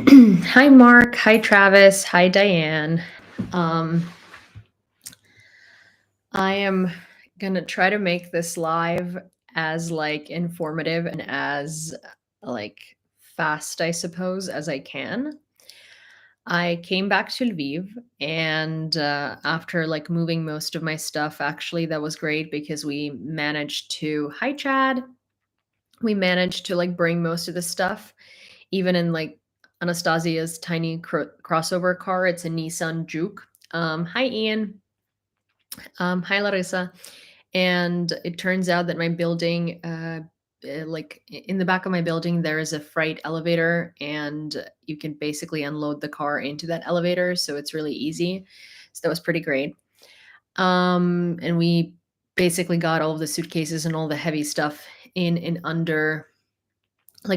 Hi, Mark. Hi, Travis. Hi, Diane. Um, I am gonna try to make this live as informative and as like fast, I suppose, as I can. I came back to Lviv, and after moving most of my stuff, actually, that was great because we managed to. Hi, Chad. We managed to bring most of the stuff, even in Anastasia's tiny crossover car. It's a Nissan Juke. Hi, Ian. Hi, Larissa. And it turns out that my building, in the back of my building, there is a freight elevator, and you can basically unload the car into that elevator. So it's really easy. So that was pretty great. And we basically got all of the suitcases and all the heavy stuff in under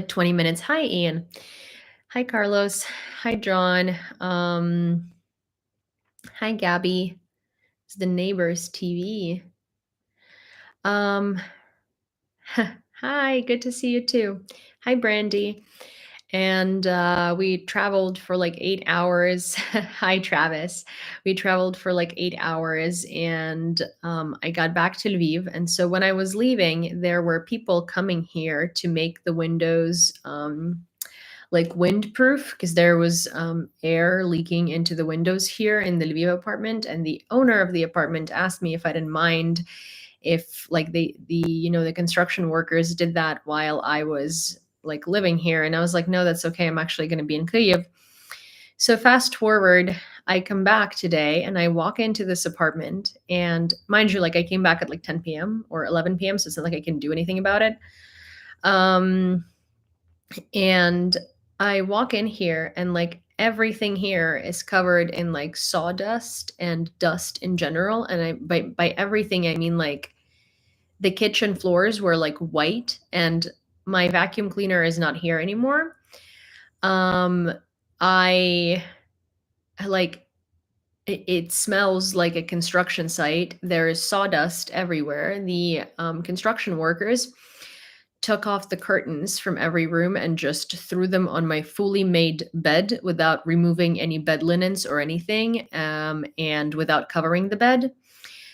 20 minutes. Hi, Ian. Hi, Carlos. Hi, John. Hi, Gabby. It's the neighbor's TV. Um, Hi, good to see you too. Hi, Brandy. And we traveled for 8 hours. Hi, Travis. We traveled for 8 hours, and I got back to Lviv. And so when I was leaving, there were people coming here to make the windows windproof because there was air leaking into the windows here in the Lviv apartment. And the owner of the apartment asked me if I didn't mind if the construction workers did that while I was living here. And I was like, no, that's okay. I'm actually going to be in Kyiv. So fast forward, I come back today and I walk into this apartment, and mind you, I came back at 10 p.m. or 11 p.m. So it's not like I can do anything about it. And I walk in here, and everything here is covered in sawdust and dust in general. And by everything I mean the kitchen floors were white, and my vacuum cleaner is not here anymore. I it smells like a construction site. There is sawdust everywhere. The construction workers took off the curtains from every room and just threw them on my fully made bed without removing any bed linens or anything, and without covering the bed.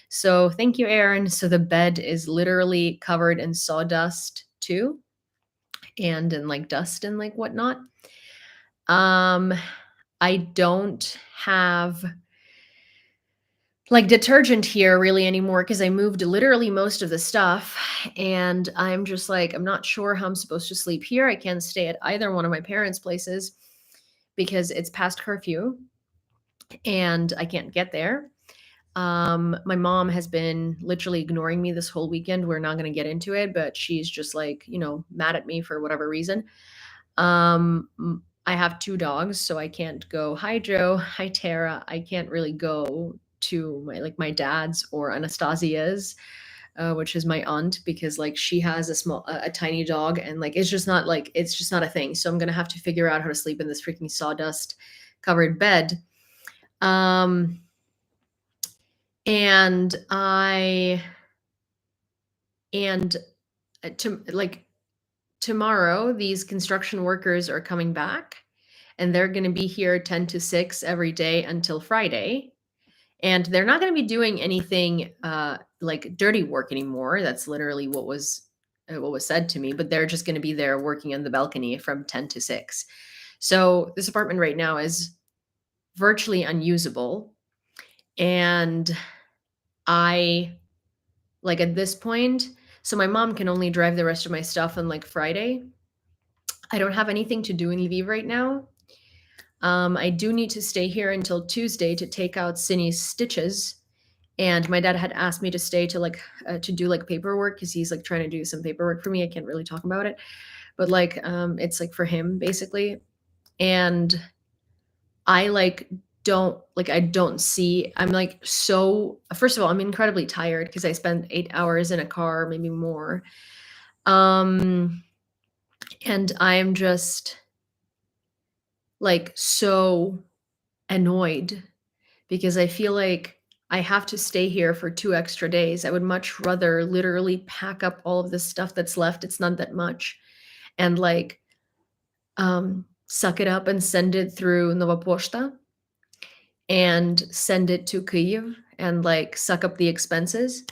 So thank you, Aaron. So the bed is literally covered in sawdust too, and in dust and whatnot. I don't have detergent here really anymore because I moved literally most of the stuff, and I'm just I'm not sure how I'm supposed to sleep here. I can't stay at either one of my parents' places because it's past curfew and I can't get there. My mom has been literally ignoring me this whole weekend. We're not going to get into it, but she's just mad at me for whatever reason. I have two dogs, so I can't go. Hi, Joe. Hi, Tara. I can't really go to my dad's or Anastasia's, which is my aunt, because she has a tiny dog, and it's just not a thing. So I'm gonna have to figure out how to sleep in this freaking sawdust covered bed. Um, and I and to tomorrow, these construction workers are coming back, and they're going to be here 10 to 6 every day until Friday. And they're not going to be doing anything dirty work anymore. That's literally what was said to me, but they're just going to be there working on the balcony from 10 to 6. So this apartment right now is virtually unusable. And I at this point, so my mom can only drive the rest of my stuff on Friday. I don't have anything to do in Lviv right now. I do need to stay here until Tuesday to take out Cindy's stitches. And my dad had asked me to stay to do paperwork because he's trying to do some paperwork for me. I can't really talk about it, but it's for him basically. And I don't see. I'm so. First of all, I'm incredibly tired because I spent 8 hours in a car, maybe more. And I'm just so annoyed because I feel like I have to stay here for 2 extra days. I would much rather literally pack up all of the stuff that's left. It's not that much. And suck it up and send it through Nova Poshta and send it to Kyiv and like suck up the expenses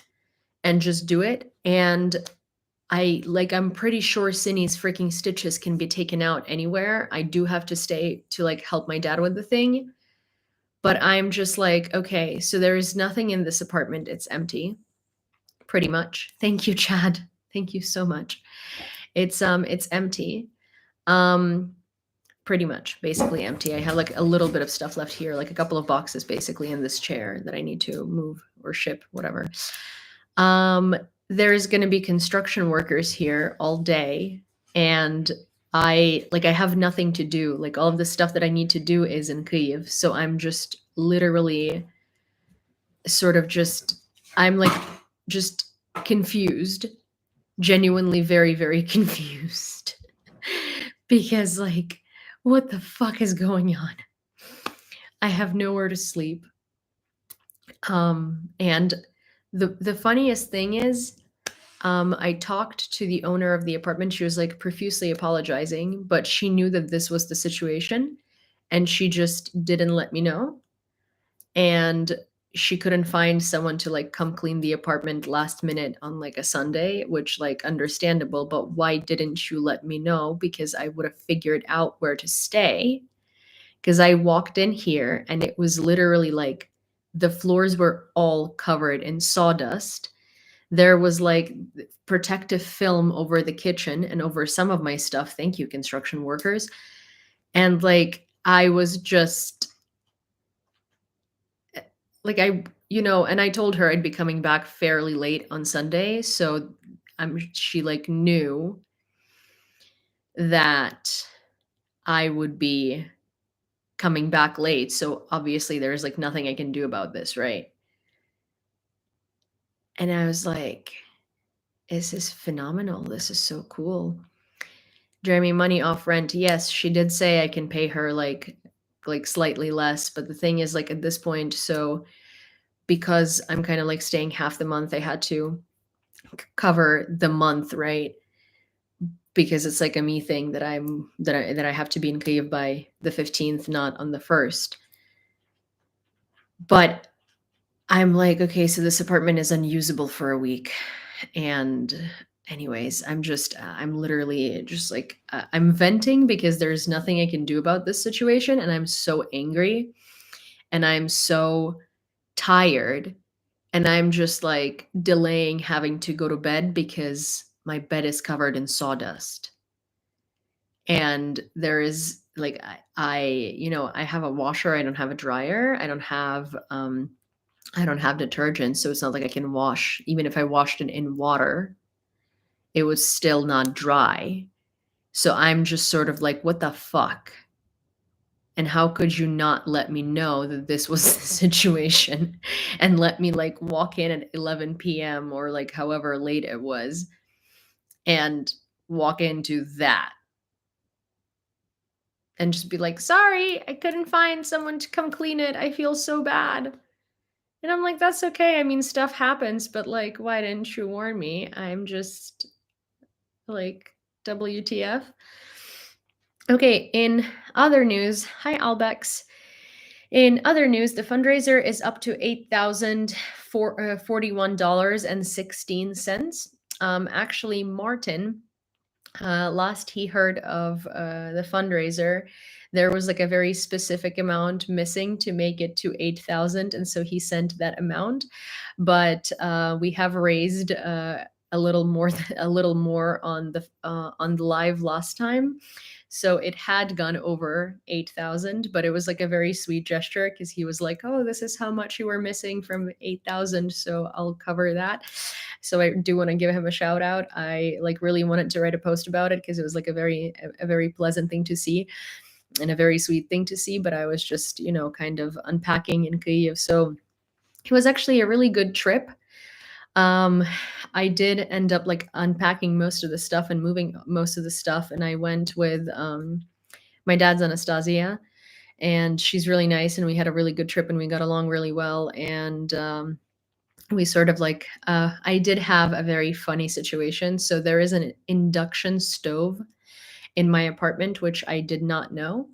and just do it. And I'm pretty sure Cindy's freaking stitches can be taken out anywhere. I do have to stay to like help my dad with the thing. But I'm just like, okay, so there is nothing in this apartment. It's empty, pretty much. Thank you, Chad. Thank you so much. It's empty. Um Pretty much, basically empty. I have like a little bit of stuff left here, like a couple of boxes basically in this chair that I need to move or ship, whatever. There's going to be construction workers here all day, and I have nothing to do. Like all of the stuff that I need to do is in Kyiv, so I'm just literally sort of just I'm like just confused, genuinely very very confused. Because like what the fuck is going on? I have nowhere to sleep. And the funniest thing is, I talked to the owner of the apartment. She was like profusely apologizing, but she knew that this was the situation and she just didn't let me know. And she couldn't find someone to like come clean the apartment last minute on like a Sunday, which like understandable, but why didn't you let me know? Because I would have figured out where to stay. Because I walked in here and it was literally like the floors were all covered in sawdust. There was like protective film over the kitchen and over some of my stuff. Thank you, construction workers. And like I was just like and I told her I'd be coming back fairly late on Sunday, so she like knew that I would be coming back late, so obviously there's like nothing I can do about this, right? And I was like, this is phenomenal. This is so cool. Jeremy, money off rent. Yes, she did say I can pay her like slightly less, but the thing is like at this point, so because I'm kind of like staying half the month, I had to cover the month, right? Because it's like a me thing that I have to be in Kyiv by the 15th, not on the 1st. But I'm like, okay, so this apartment is unusable for a week. And anyways, I'm literally just like, I'm venting because there's nothing I can do about this situation. And I'm so angry and I'm so tired. And I'm just like delaying having to go to bed because my bed is covered in sawdust. And there is like, I have a washer. I don't have a dryer. I don't have detergent, so it's not like I can wash. Even if I washed it in water, it was still not dry. So I'm just sort of like, what the fuck? And how could you not let me know that this was the situation and let me like walk in at 11 p.m. or like however late it was and walk into that and just be like, sorry, I couldn't find someone to come clean it. I feel so bad. And I'm like, that's okay. I mean, stuff happens, but like, why didn't you warn me? I'm just like, WTF. Okay, in other news, hi Albex. In other news, the fundraiser is up to $8,041.16. Actually, Martin, last he heard of the fundraiser, there was like a very specific amount missing to make it to 8,000, and so he sent that amount. But we have raised a little more, a little more on the live last time. So it had gone over 8,000, but it was like a very sweet gesture because he was like, "Oh, this is how much you were missing from 8,000, so I'll cover that." So I do want to give him a shout out. I like really wanted to write a post about it because it was like a very pleasant thing to see and a very sweet thing to see. But I was just kind of unpacking in Kyiv, so it was actually a really good trip. I did end up like unpacking most of the stuff and moving most of the stuff, and I went with my dad's Anastasia, and she's really nice, and we had a really good trip, and we got along really well, and we sort of like I did have a very funny situation. So there is an induction stove in my apartment, which I did not know.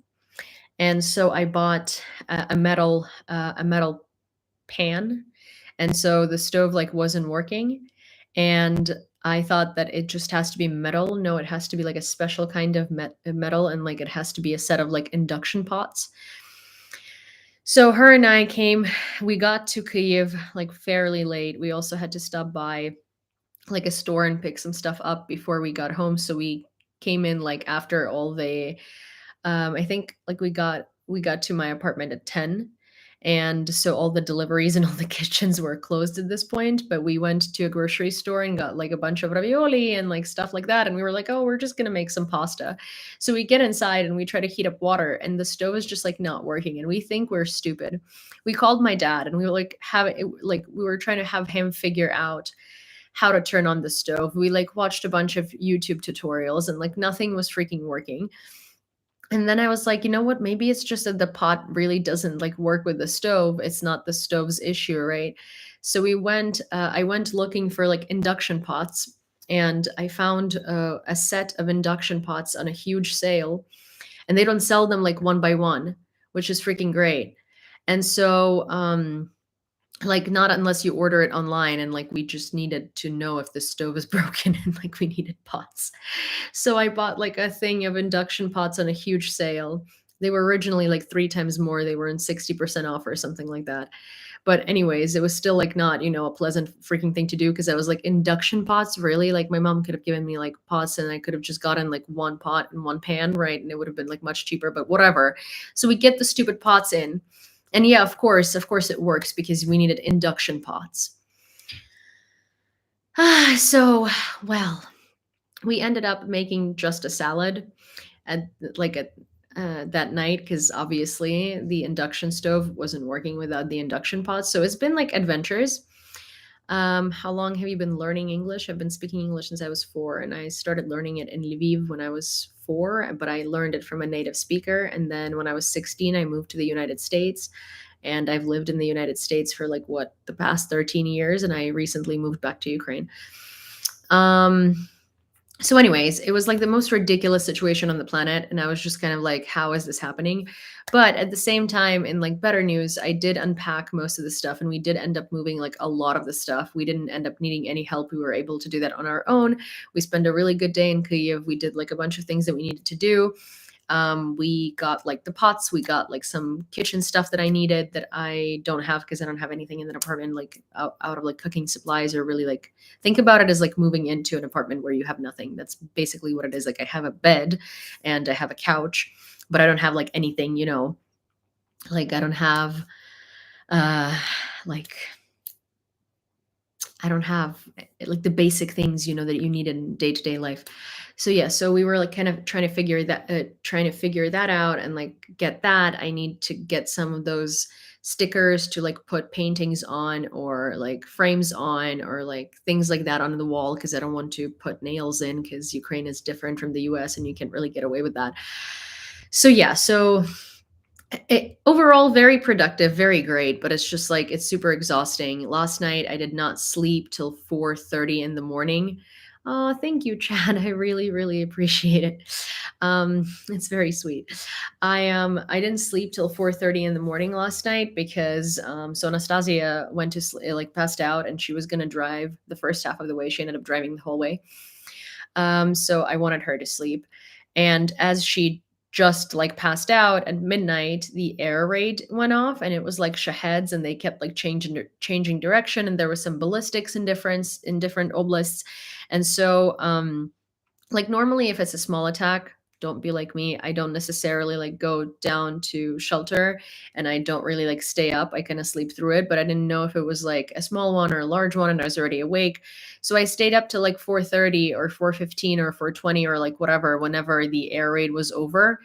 And so I bought a metal pan, and so the stove, like, wasn't working, and I thought that it just has to be metal. No, it has to be, like, a special kind of metal, and, like, it has to be a set of, like, induction pots. So her and I came we got to Kyiv, like, fairly late. We also had to stop by, like, a store and pick some stuff up before we got home, so we came in, like, after all the I think, like, we got to my apartment at 10, and so all the deliveries and all the kitchens were closed at this point, but we went to a grocery store and got, like, a bunch of ravioli and, like, stuff like that, and we were like, "Oh, we're just gonna make some pasta." So we get inside and we try to heat up water, and the stove is just, like, not working, and we think we're stupid. We called my dad, and we were, like, we were trying to have him figure out how to turn on the stove. We, like, watched a bunch of YouTube tutorials, and, like, nothing was freaking working. And then I was like, "You know what? Maybe it's just that the pot really doesn't, like, work with the stove. It's not the stove's issue, right?" So I went looking for, like, induction pots, and I found, a set of induction pots on a huge sale, and they don't sell them, like, one by one, which is freaking great. And so, like, not unless you order it online, and, like, we just needed to know if the stove is broken and, like, we needed pots. So I bought, like, a thing of induction pots on a huge sale. They were originally, like, 3 times more. They were in 60% off or something like that. But anyways, it was still, like, not, a pleasant freaking thing to do because I was like, "Induction pots, really?" Like, my mom could have given me, like, pots, and I could have just gotten, like, 1 pot and 1 pan, right? And it would have been, like, much cheaper, but whatever. So we get the stupid pots in, and yeah, of course it works because we needed induction pots. So, well, we ended up making just a salad at that night because obviously the induction stove wasn't working without the induction pot. So it's been like adventures. How long have you been learning English? I've been speaking English since I was 4, and I started learning it in Lviv when I was 4, but I learned it from a native speaker. And then when I was 16, I moved to the United States, and I've lived in the United States for like what the past 13 years, and I recently moved back to Ukraine. Um, so anyways, it was like the most ridiculous situation on the planet, and I was just kind of like, how is this happening? But at the same time, in like better news, I did unpack most of the stuff, and we did end up moving like a lot of the stuff. We didn't end up needing any help. We were able to do that on our own. We spent a really good day in Kyiv. We did like a bunch of things that we needed to do. We got like the pots, we got like some kitchen stuff that I needed that I don't have because I don't have anything in an apartment, like out of like cooking supplies, or really like think about it as like moving into an apartment where you have nothing. That's basically what it is. Like, I have a bed and I have a couch, but I don't have like anything, like I don't have uh like I don't have like the basic things, that you need in day-to-day life. So yeah, so we were like kind of trying to figure that out and like get that. I need to get some of those stickers to like put paintings on, or like frames on, or like things like that on the wall, because I don't want to put nails in because Ukraine is different from the US and you can't really get away with that. So yeah, so overall, very productive, very great, but it's just like it's super exhausting. Last night, I did not sleep till 4:30 in the morning. Oh, thank you, Chad. I really, really appreciate it. It's very sweet. I didn't sleep till 4:30 in the morning last night because so Anastasia went to like passed out, and she was gonna drive the first half of the way. She ended up driving the whole way. So I wanted her to sleep. And as she just like passed out at midnight, the air raid went off, and it was like shaheds, and they kept like changing direction, and there was some ballistics in different oblasts. And so like normally if it's a small attack, don't be like me, I don't necessarily like go down to shelter, and I don't really like stay up. I kind of sleep through it, but I didn't know if it was like a small one or a large one, and I was already awake. So I stayed up to like 4:30 or 4:15 or 4:20 or like whatever, whenever the air raid was over.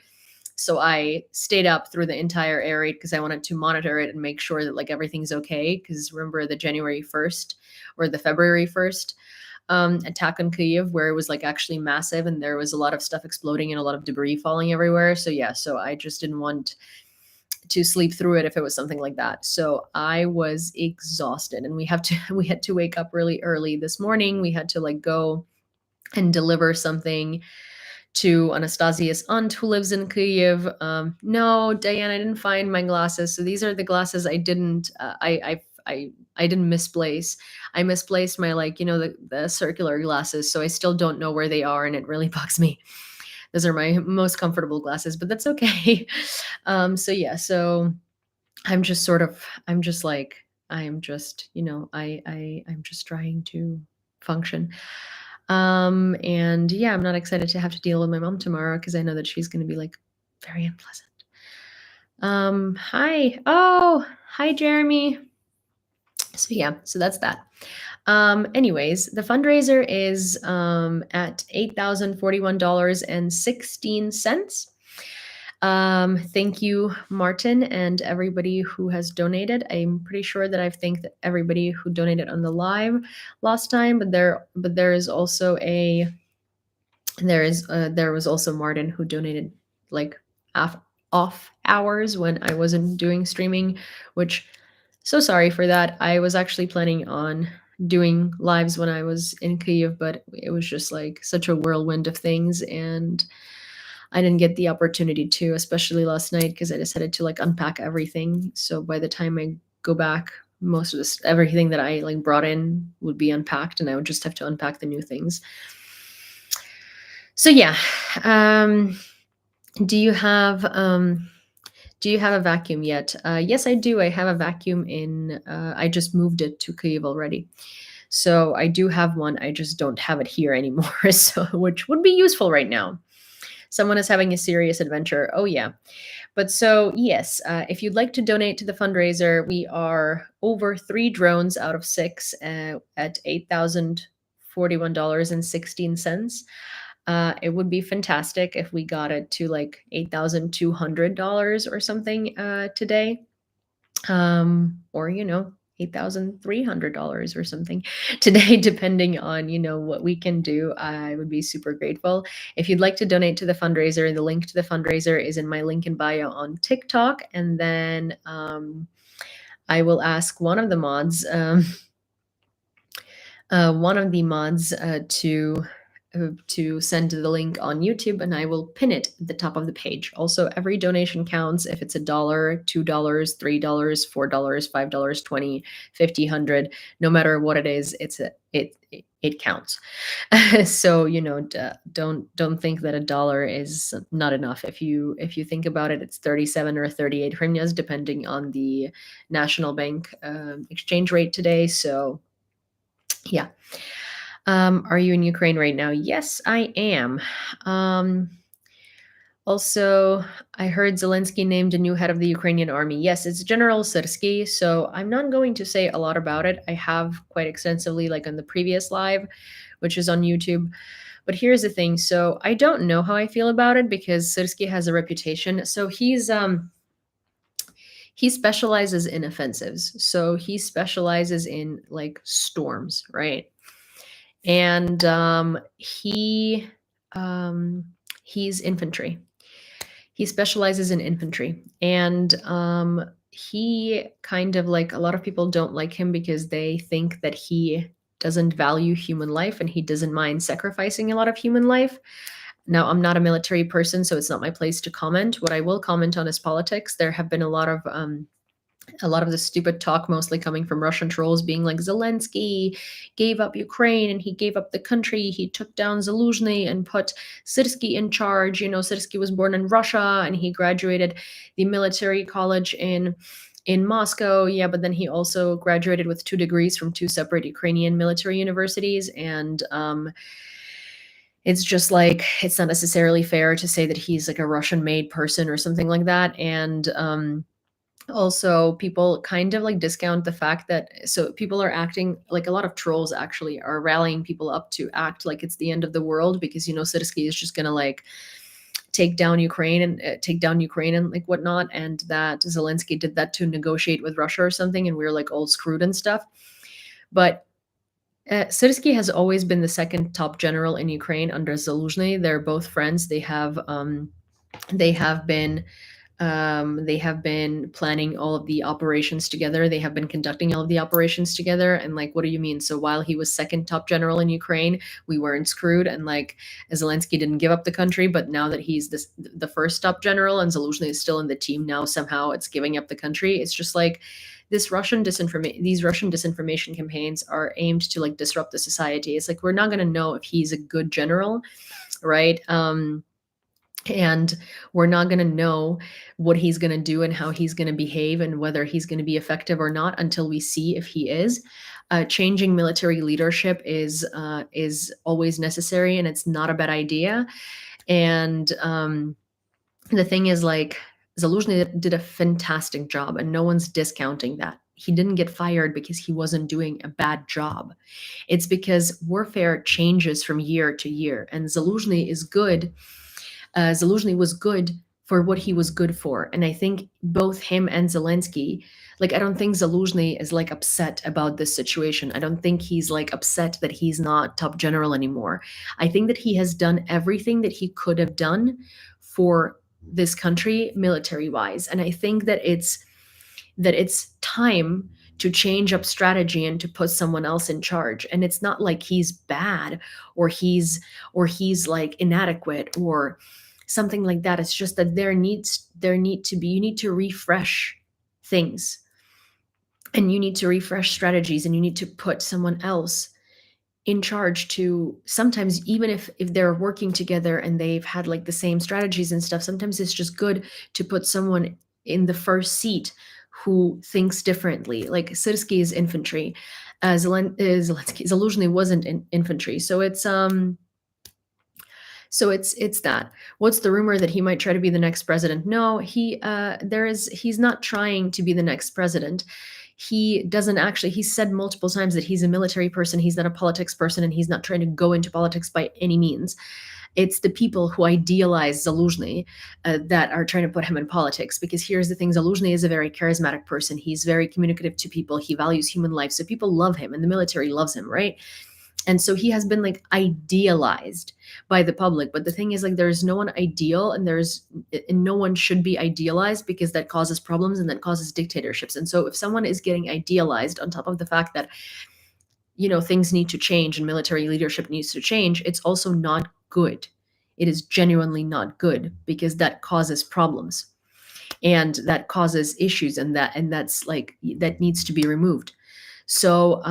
So I stayed up through the entire air raid because I wanted to monitor it and make sure that like everything's okay. Because remember the January 1st or the February 1st attack on Kyiv, where it was like actually massive, and there was a lot of stuff exploding and a lot of debris falling everywhere. So yeah, so I just didn't want to sleep through it if it was something like that. So I was exhausted, and we had to wake up really early this morning. We had to like go and deliver something to Anastasia's aunt who lives in Kyiv. No, Diane, I didn't find my glasses. So these are the glasses I didn't. I didn't misplace. I misplaced my like the circular glasses. So I still don't know where they are, and it really bugs me. Those are my most comfortable glasses, but that's okay. So yeah, so I'm just sort of I'm just like I'm just I'm just trying to function. And yeah, I'm not excited to have to deal with my mom tomorrow because I know that she's going to be like very unpleasant. Hi. Oh, hi, Jeremy. So yeah, so that's that. Anyways, the fundraiser is at $8,041.16. Thank you, Martin, and everybody who has donated. I'm pretty sure that I've thanked everybody who donated on the live last time, but there is also there was also Martin who donated like off hours when I wasn't doing streaming, which so sorry for that. I was actually planning on doing lives when I was in Kyiv, but it was just like such a whirlwind of things, and I didn't get the opportunity to, especially last night, because I decided to like unpack everything. So by the time I go back, most of this everything that I like brought in would be unpacked, and I would just have to unpack the new things. So yeah, do you have a vacuum yet? Yes, I do. I have a vacuum in. I just moved it to Kyiv already, so I do have one. I just don't have it here anymore. So which would be useful right now. Someone is having a serious adventure. Oh yeah. But so yes, if you'd like to donate to the fundraiser, we are over 3 drones out of 6 at $8,041.16. It would be fantastic if we got it to like $8,200 or something today, or $8,300 or something today, depending on what we can do. I would be super grateful. If you'd like to donate to the fundraiser, the link to the fundraiser is in my link in bio on TikTok, and then I will ask one of the mods to send the link on YouTube, and I will pin it at the top of the page. Also, every donation counts. If it's $1, $2, $3, $4, $5, 20, 50, 100, no matter what it is, it counts. So don't think that $1 is not enough. If you think about it, it's 37 or 38 hryvnias, depending on the national bank exchange rate today. So yeah. Are you in Ukraine right now? Yes, I am. Also, I heard Zelensky named a new head of the Ukrainian army. Yes, it's General Syrsky. So I'm not going to say a lot about it. I have quite extensively, like on the previous live, which is on YouTube. But here's the thing. So I don't know how I feel about it because Syrsky has a reputation. So he specializes in offensives. So he specializes in like storms, right? And he's infantry. He specializes in infantry, and he kind of like a lot of people don't like him because they think that he doesn't value human life and he doesn't mind sacrificing a lot of human life. Now, I'm not a military person, so it's not my place to comment. What I will comment on is politics. There have been a lot of the stupid talk, mostly coming from Russian trolls, being like, Zelensky gave up Ukraine and he gave up the country. He took down Zaluzhny and put Syrsky in charge. Syrsky was born in Russia and he graduated the military college in Moscow. Yeah, but then he also graduated with 2 degrees from 2 separate Ukrainian military universities. And it's just like, it's not necessarily fair to say that he's like a Russian-made person or something like that. And also people kind of like discount the fact that so people are acting like a lot of trolls actually are rallying people up to act like it's the end of the world because Syrsky is just gonna like take down Ukraine and like whatnot, and that Zelensky did that to negotiate with Russia or something, and we're like all screwed and stuff. But Syrsky has always been the second top general in Ukraine under Zaluzhny. They're both friends. They have been They have been planning all of the operations together. They have been conducting all of the operations together. And like, what do you mean? So while he was second top general in Ukraine, we weren't screwed. And like, Zelensky didn't give up the country, but now that he's the first top general and Zaluzhny is still in the team, now somehow it's giving up the country. It's just like these Russian disinformation campaigns are aimed to like disrupt the society. It's like we're not going to know if he's a good general, right? And we're not going to know what he's going to do and how he's going to behave and whether he's going to be effective or not until we see if he is. Changing military leadership is always necessary, and it's not a bad idea. And the thing is, like, Zaluzhny did a fantastic job, and no one's discounting that. He didn't get fired because he wasn't doing a bad job. It's because warfare changes from year to year, and Zaluzhny is good. Zaluzhny was good for what he was good for. And I think both him and Zelensky, like, I don't think Zaluzhny is like upset about this situation. I don't think he's like upset that he's not top general anymore. I think that he has done everything that he could have done for this country military wise. And I think that it's time to change up strategy and to put someone else in charge. And it's not like he's bad or he's like inadequate or something like that. It's just that you need to refresh things, and you need to refresh strategies, and you need to put someone else in charge to, sometimes even if they're working together and they've had like the same strategies and stuff, sometimes it's just good to put someone in the first seat who thinks differently. Like Syrsky is infantry, Zaluzhny wasn't in infantry, so it's that. What's the rumor that he might try to be the next president? No, he's not trying to be the next president. He doesn't actually, he said multiple times that he's a military person, he's not a politics person, and he's not trying to go into politics by any means. It's the people who idealize Zaluzhny that are trying to put him in politics. Because here's the thing, Zaluzhny is a very charismatic person. He's very communicative to people. He values human life. So people love him, and the military loves him, right? And so he has been like idealized by the public. But the thing is, like, there's no one ideal, and no one should be idealized, because that causes problems and that causes dictatorships. And so if someone is getting idealized on top of the fact that, things need to change and military leadership needs to change, it's also not good. It is genuinely not good, because that causes problems and that causes issues, and that's like, that needs to be removed. So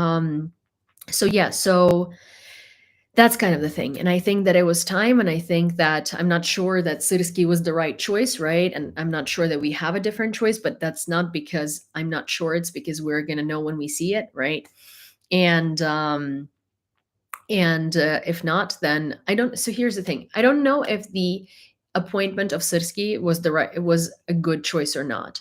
that's kind of the thing. And I think that it was time. And I think that, I'm not sure that Syrsky was the right choice, right? And I'm not sure that we have a different choice, but that's not because I'm not sure. It's because we're going to know when we see it, right? And if not, then I don't. So here's the thing. I don't know if the appointment of Syrsky was a good choice or not.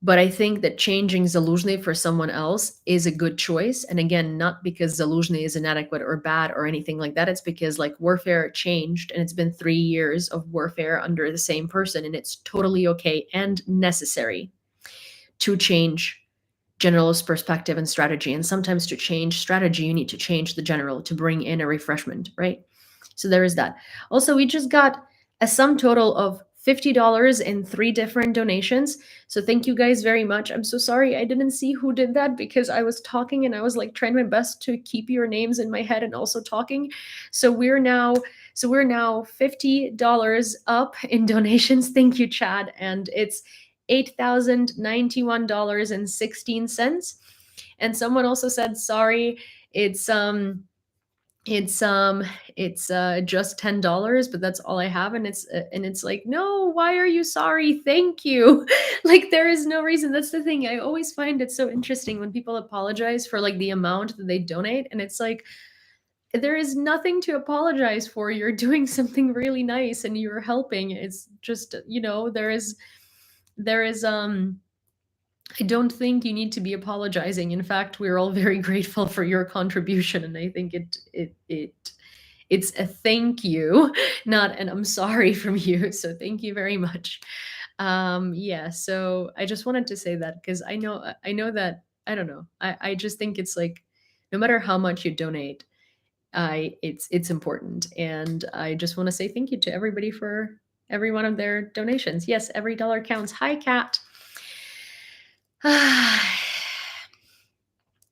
But I think that changing Zaluzhny for someone else is a good choice. And again, not because Zaluzhny is inadequate or bad or anything like that. It's because, like, warfare changed, and it's been 3 years of warfare under the same person. And it's totally okay and necessary to change general's perspective and strategy. And sometimes to change strategy, you need to change the general to bring in a refreshment, right? So there is that. Also, we just got a sum total of $50 in 3 different donations. So thank you guys very much. I'm so sorry I didn't see who did that, because I was talking and I was like trying my best to keep your names in my head and also talking. So we're now $50 up in donations. Thank you, Chad. And it's $8,091.16. And someone also said, sorry, it's just $10, but that's all I have. And it's like, no, why are you sorry? Thank you. Like, there is no reason. That's the thing. I always find it so interesting when people apologize for like the amount that they donate. And it's like, there is nothing to apologize for. You're doing something really nice and you're helping. It's just, there is I don't think you need to be apologizing. In fact, we're all very grateful for your contribution, and I think it's a thank you, not an I'm sorry from you. So thank you very much. Yeah, so I just wanted to say that, because I know that, I don't know. I just think it's like, no matter how much you donate, it's important. And I just want to say thank you to everybody for every one of their donations. Yes, every dollar counts. Hi, Kat.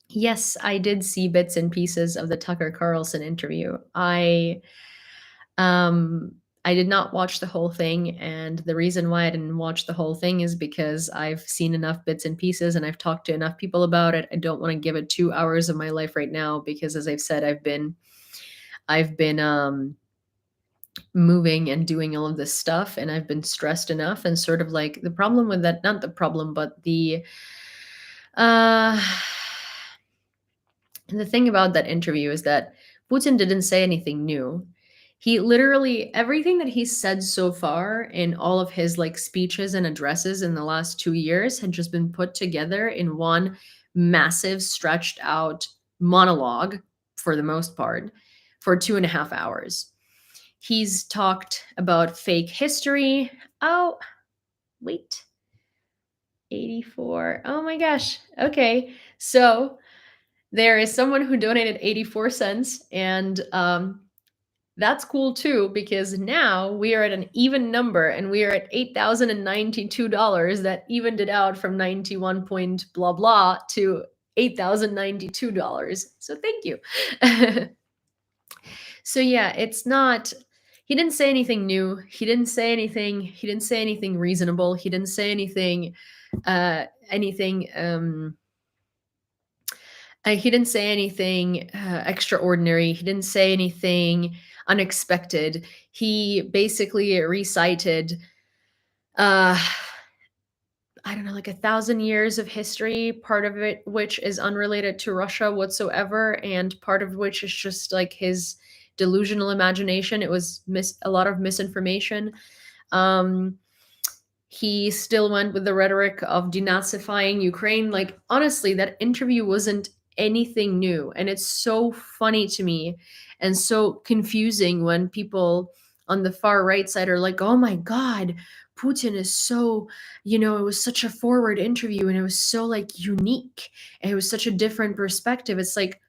Yes, I did see bits and pieces of the Tucker Carlson interview. Um I did not watch the whole thing, and the reason why I didn't watch the whole thing is because I've seen enough bits and pieces and I've talked to enough people about it. I don't want to give it 2 hours of my life right now because, as I've said, I've been moving and doing all of this stuff, and I've been stressed enough, and sort of like the problem with that, not the problem, but uh the thing about that interview is that Putin didn't say anything new. He literally, everything that he said so far in all of his like speeches and addresses in the last 2 years had just been put together in one massive stretched out monologue, for the most part, for 2.5 hours. He's talked about fake history. Oh, wait. 84. Oh my gosh. Okay. So there is someone who donated 84 cents, and that's cool too, because now we are at an even number and we are at $8,092. That evened it out from 91 point blah blah to $8,092. So thank you. So yeah, it's not, he didn't say anything new. He didn't say anything reasonable. He didn't say anything extraordinary. He didn't say anything unexpected. He basically recited, uh, I don't know, like 1,000 years of history, part of it which is unrelated to Russia whatsoever, and part of which is just like his delusional imagination. It was a lot of misinformation. Um, he still went with the rhetoric of denazifying Ukraine. Like, honestly, that interview wasn't anything new. And it's so funny to me and so confusing when people on the far right side are like, oh my God, Putin is so, it was such a forward interview and it was so like unique and it was such a different perspective. It's like,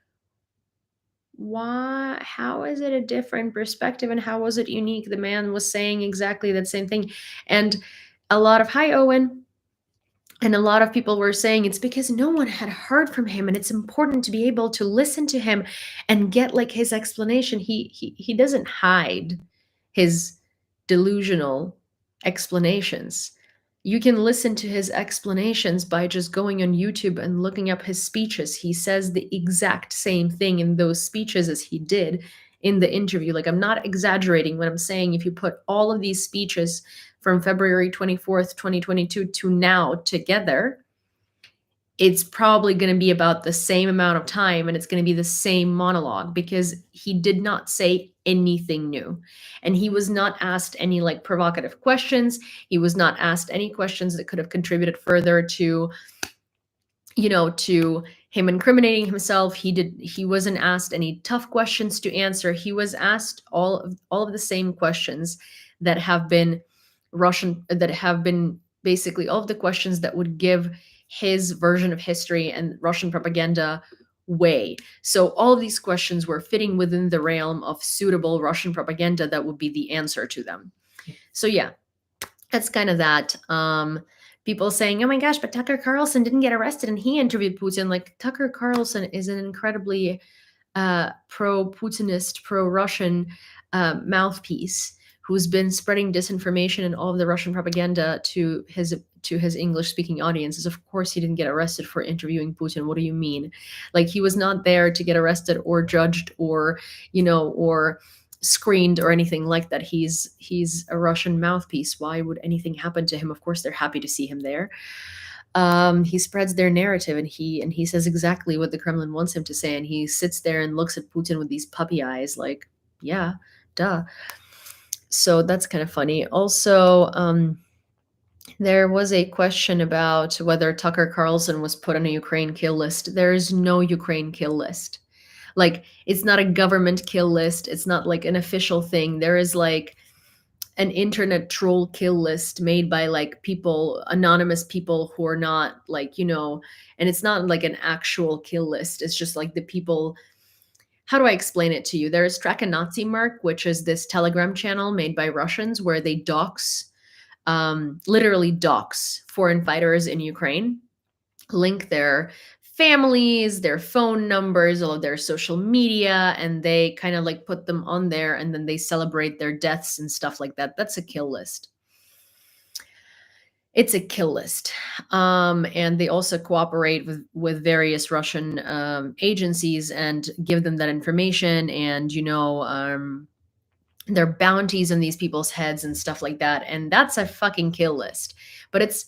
why, how is it a different perspective and how was it unique? The man was saying exactly that same thing. And a lot of, hi Owen, and a lot of people were saying it's because no one had heard from him and it's important to be able to listen to him and get like his explanation. He doesn't hide his delusional explanations. You can listen to his explanations by just going on YouTube and looking up his speeches. He says the exact same thing in those speeches as he did in the interview. Like, I'm not exaggerating when I'm saying if you put all of these speeches from February 24th, 2022 to now together, it's probably going to be about the same amount of time and it's going to be the same monologue, because he did not say anything new and he was not asked any like provocative questions. He was not asked any questions that could have contributed further to him incriminating himself. He wasn't asked any tough questions to answer. He was asked all of the same questions that have been basically all of the questions that would give his version of history and Russian propaganda way. So all of these questions were fitting within the realm of suitable Russian propaganda that would be the answer to them. So yeah, that's kind of that. People saying, oh my gosh, but Tucker Carlson didn't get arrested and he interviewed Putin. Like, Tucker Carlson is an incredibly pro-Putinist, pro-Russian mouthpiece who's been spreading disinformation and all of the Russian propaganda to his English-speaking audiences. Of course, he didn't get arrested for interviewing Putin. What do you mean? Like, he was not there to get arrested or judged or screened or anything like that. He's a Russian mouthpiece. Why would anything happen to him? Of course, they're happy to see him there. He spreads their narrative and he says exactly what the Kremlin wants him to say, and he sits there and looks at Putin with these puppy eyes like, yeah, duh. So that's kind of funny. Also, there was a question about whether Tucker Carlson was put on a Ukraine kill list. There is no Ukraine kill list. Like, it's not a government kill list. It's not like an official thing. There is like an internet troll kill list made by like people, anonymous people who are not like, and it's not like an actual kill list. It's just like the people how do I explain it to you? There's Nazi Merc, which is this Telegram channel made by Russians where they dox, literally dox foreign fighters in Ukraine, link their families, their phone numbers, all of their social media, and they kind of like put them on there and then they celebrate their deaths and stuff like that. That's a kill list. It's a kill list. And they also cooperate with various Russian agencies and give them that information. And, there are bounties on these people's heads and stuff like that. And that's a fucking kill list. But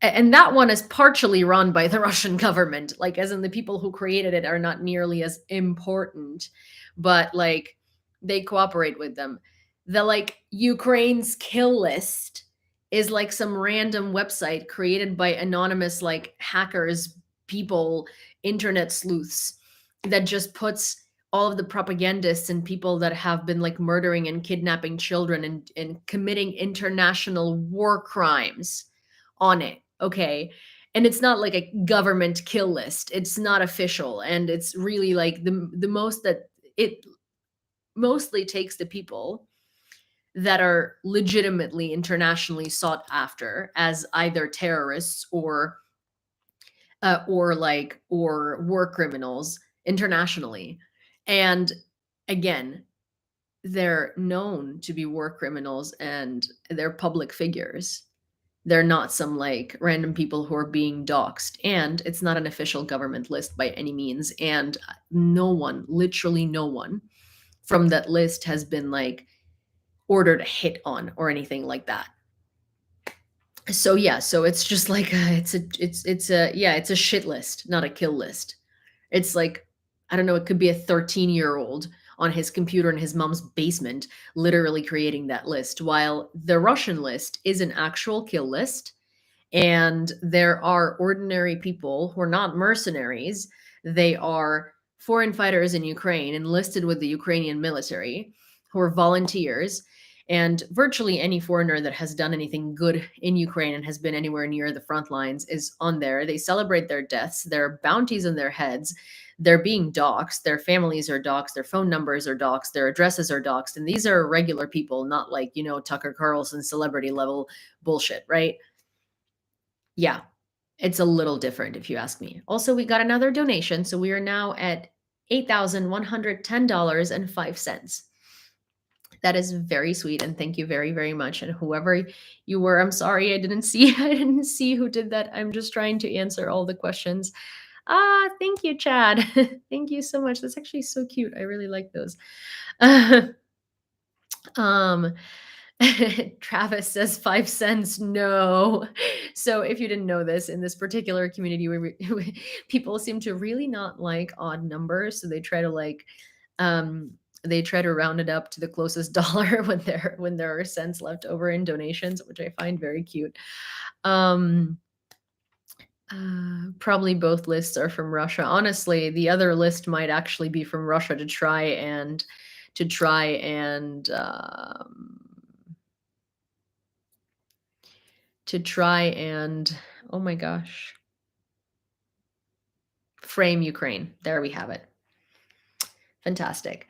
and that one is partially run by the Russian government, like as in the people who created it are not nearly as important, but like they cooperate with them. The like Ukraine's kill list is like some random website created by anonymous like hackers, people, internet sleuths that just puts all of the propagandists and people that have been like murdering and kidnapping children and committing international war crimes on it. Okay. And it's not like a government kill list. It's not official. And it's really like the most that it mostly takes the people that are legitimately internationally sought after as either terrorists or war criminals internationally. And again, they're known to be war criminals and they're public figures. They're not some like random people who are being doxxed. And it's not an official government list by any means. And no one, literally no one from that list has been like ordered a hit on or anything like that. So yeah, so it's just like it's a shit list, not a kill list. It's like, I don't know, it could be a 13-year-old on his computer in his mom's basement literally creating that list, while the Russian list is an actual kill list. And there are ordinary people who are not mercenaries. They are foreign fighters in Ukraine enlisted with the Ukrainian military who are volunteers. And virtually any foreigner that has done anything good in Ukraine and has been anywhere near the front lines is on there. They celebrate their deaths. There are bounties on their heads. They're being doxxed. Their families are doxxed. Their phone numbers are doxxed. Their addresses are doxxed. And these are regular people, not like, Tucker Carlson celebrity level bullshit, right? Yeah, it's a little different if you ask me. Also, we got another donation. So we are now at $8,110.05. That is very sweet, and thank you very, very much. And whoever you were, I'm sorry I didn't see I didn't see who did that. I'm just trying to answer all the questions. Thank you, Chad. Thank you so much. That's actually so cute. I really like those. um Travis says 5 cents. No. So if you didn't know this, in this particular community, people seem to really not like odd numbers. So they try to round it up to the closest dollar when there are cents left over in donations, which I find very cute. Probably both lists are from Russia. Honestly, the other list might actually be from Russia to try and oh my gosh, frame Ukraine. There we have it. Fantastic.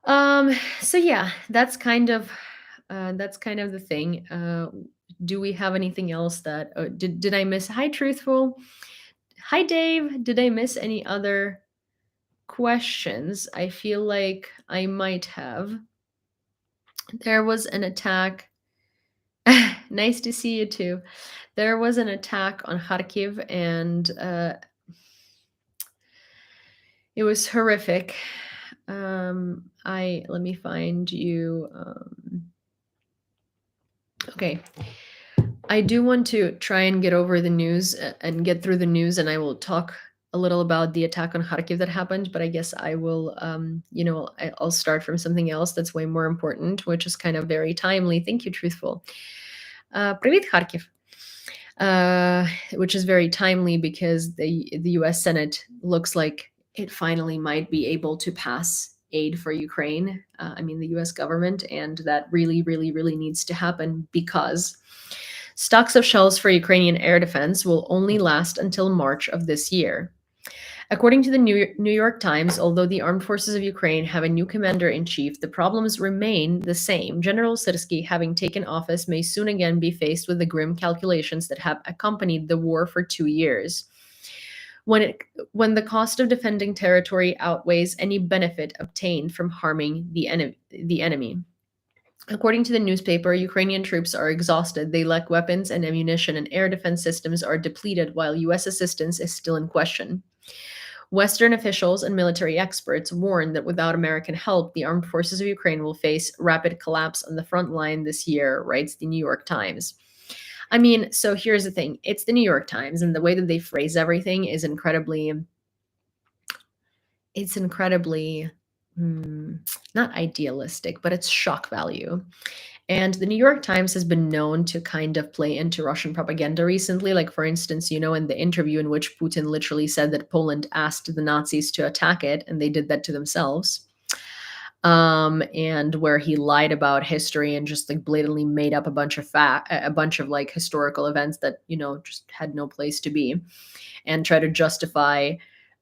So yeah, that's kind of the thing. Do we have anything else that did I miss? Hi, Truthful. Hi, Dave. Did I miss any other questions? I feel like I might have. There was an attack. Nice to see you too. There was an attack on Kharkiv, and it was horrific. Let me find you. Okay. I do want to try and get over the news and get through the news, and I will talk a little about the attack on Kharkiv that happened, but I guess I will, I'll start from something else that's way more important, which is kind of very timely. Thank you, Truthful. Привет, Kharkiv. Which is very timely because the US Senate looks like it finally might be able to pass aid for Ukraine. The US government, and that really, really, really needs to happen because stocks of shells for Ukrainian air defense will only last until March of this year. According to the New York Times, although the armed forces of Ukraine have a new commander-in-chief, the problems remain the same. General Syrskyi, having taken office, may soon again be faced with the grim calculations that have accompanied the war for 2 years. When the cost of defending territory outweighs any benefit obtained from harming the enemy. According to the newspaper, Ukrainian troops are exhausted, they lack weapons and ammunition, and air defense systems are depleted, while U.S. assistance is still in question. Western officials and military experts warn that without American help, the armed forces of Ukraine will face rapid collapse on the front line this year, writes the New York Times. I mean, so here's the thing. It's the New York Times, and the way that they phrase everything is incredibly not idealistic, but it's shock value. And the New York Times has been known to kind of play into Russian propaganda recently. Like, for instance, in the interview in which Putin literally said that Poland asked the Nazis to attack it, and they did that to themselves. And where he lied about history and just like blatantly made up a bunch of like historical events that, just had no place to be, and try to justify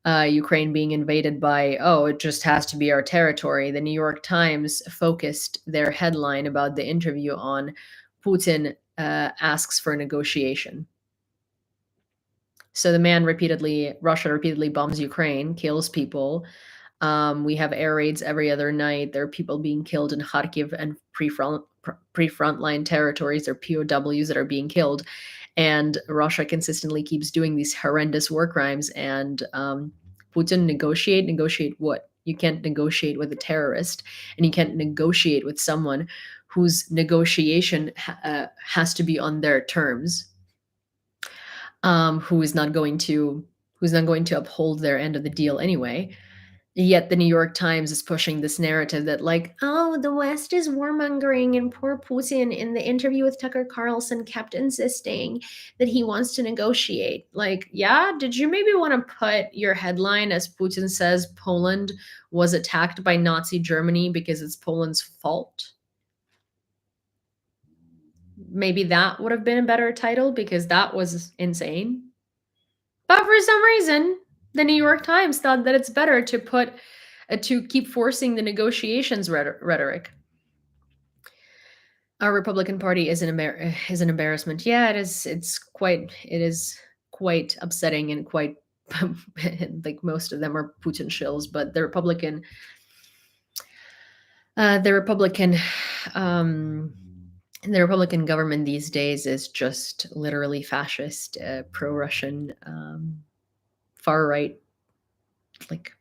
Ukraine being invaded by, it just has to be our territory. The New York Times focused their headline about the interview on Putin asks for a negotiation. So Russia repeatedly bombs Ukraine, kills people. We have air raids every other night. There are people being killed in Kharkiv and pre-frontline territories. There are POWs that are being killed. And Russia consistently keeps doing these horrendous war crimes. And Putin negotiate what? You can't negotiate with a terrorist, and you can't negotiate with someone whose negotiation has to be on their terms, who's not going to uphold their end of the deal anyway. Yet the New York Times is pushing this narrative that, like, the West is warmongering, and poor Putin in the interview with Tucker Carlson kept insisting that he wants to negotiate. Like, yeah, did you maybe want to put your headline as Putin says Poland was attacked by Nazi Germany because it's Poland's fault? Maybe that would have been a better title, because that was insane. But for some reason, the New York Times thought that it's better to keep forcing the negotiations rhetoric. Our Republican Party is an embarrassment. Yeah, it is. It is quite upsetting and quite like most of them are Putin shills. But the Republican government these days is just literally fascist, pro-Russian, far right, like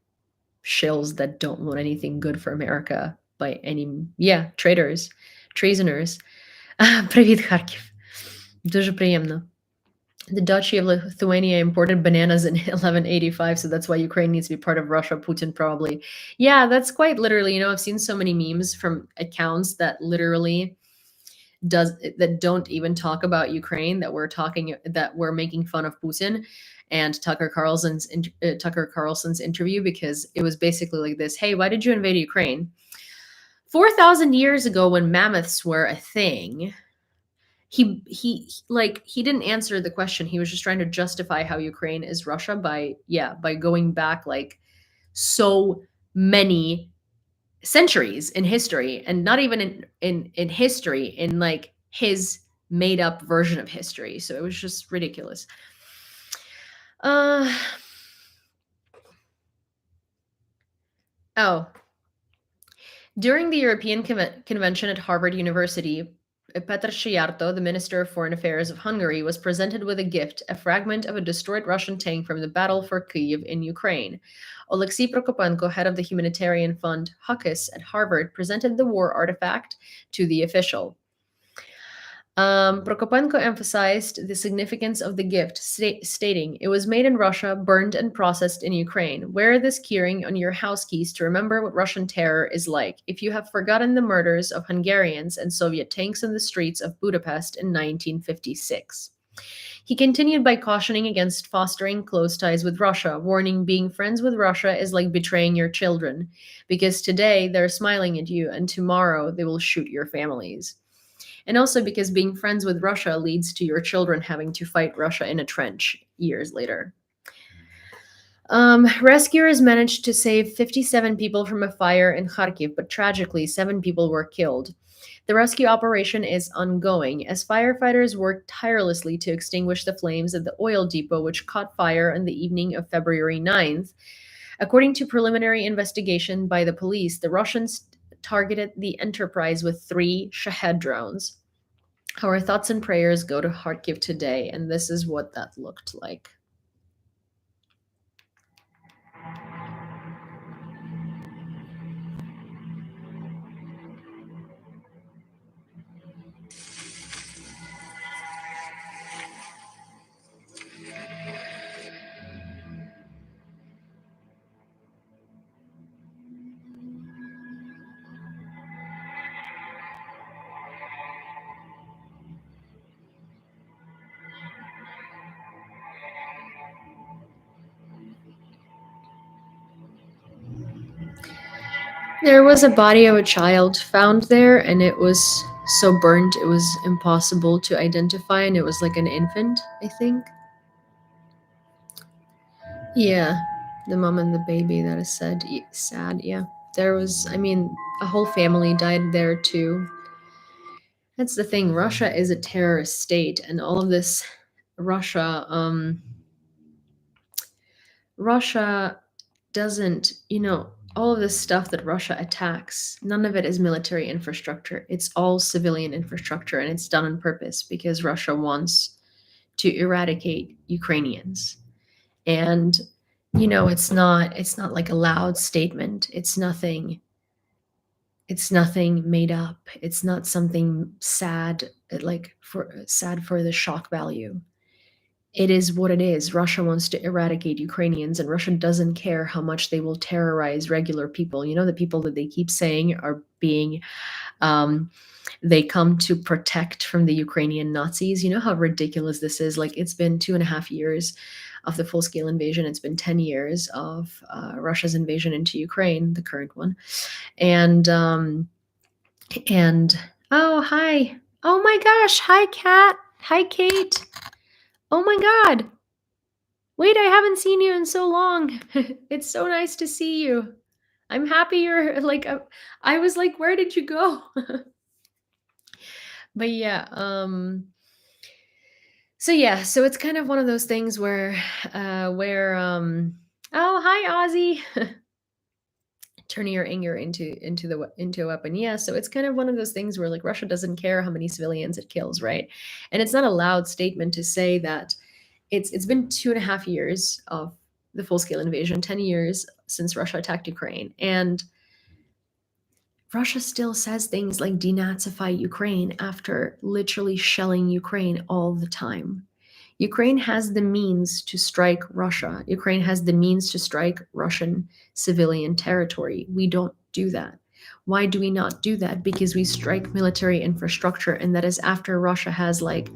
shills that don't want anything good for America by any. Yeah, traitors, treasoners. Привіт, Харків. Дуже приємно. The Duchy of Lithuania imported bananas in 1185, so that's why Ukraine needs to be part of Russia. Putin probably. Yeah, that's quite literally. I've seen so many memes from accounts that literally don't even talk about Ukraine, that we're making fun of Putin and Tucker Carlson's interview, because it was basically like this: hey, why did you invade Ukraine? 4,000 years ago, when mammoths were a thing, he didn't answer the question. He was just trying to justify how Ukraine is Russia by going back like so many centuries in history, and not even in history, in like his made up version of history. So it was just ridiculous. During the European Convention at Harvard University, Petr Szijarto, the Minister of Foreign Affairs of Hungary, was presented with a gift, a fragment of a destroyed Russian tank from the battle for Kyiv in Ukraine. Oleksiy Prokopenko, head of the humanitarian fund HUCUS at Harvard, presented the war artifact to the official. Prokopenko emphasized the significance of the gift, stating, "It was made in Russia, burned and processed in Ukraine. Wear this keyring on your house keys to remember what Russian terror is like. If you have forgotten the murders of Hungarians and Soviet tanks in the streets of Budapest in 1956. He continued by cautioning against fostering close ties with Russia, warning being friends with Russia is like betraying your children, because today they're smiling at you and tomorrow they will shoot your families. And also because being friends with Russia leads to your children having to fight Russia in a trench years later." Rescuers managed to save 57 people from a fire in Kharkiv, but tragically, 7 people were killed. The rescue operation is ongoing as firefighters work tirelessly to extinguish the flames at the oil depot, which caught fire on the evening of February 9th. According to preliminary investigation by the police, the Russians targeted the enterprise with 3 Shahed drones. Our thoughts and prayers go to Kharkiv today, and this is what that looked like. There was a body of a child found there, and it was so burnt it was impossible to identify, and it was like an infant, I think. Yeah, the mom and the baby, that is sad. Yeah, there was, I mean, a whole family died there too. That's the thing. Russia is a terrorist state, and all of this Russia, Russia doesn't, all of this stuff that Russia attacks, none of it is military infrastructure. It's all civilian infrastructure, and it's done on purpose because Russia wants to eradicate Ukrainians. And it's not like a loud statement. It's nothing made up. It's not something sad, sad for the shock value. It is what it is. Russia wants to eradicate Ukrainians, and Russia doesn't care how much they will terrorize regular people. The people that they keep saying are being, they come to protect from the Ukrainian Nazis. You know how ridiculous this is? Like, it's been 2.5 years of the full scale invasion, it's been 10 years of Russia's invasion into Ukraine, the current one. And oh, hi. Oh my gosh. Hi, Kat. Hi, Kate. Oh my God. Wait, I haven't seen you in so long. It's so nice to see you. I'm happy you're like, I was like, where did you go? But yeah, so it's kind of one of those things where, oh, hi, Ozzy. Turning your anger into a weapon. Yeah, so it's kind of one of those things where like Russia doesn't care how many civilians it kills, right? And it's not a loud statement to say that it's been 2.5 years of the full-scale invasion, 10 years since Russia attacked Ukraine, and Russia still says things like denazify Ukraine after literally shelling Ukraine all the time. Ukraine has the means to strike Russia. Ukraine has the means to strike Russian civilian territory. We don't do that. Why do we not do that? Because we strike military infrastructure, and that is after Russia has like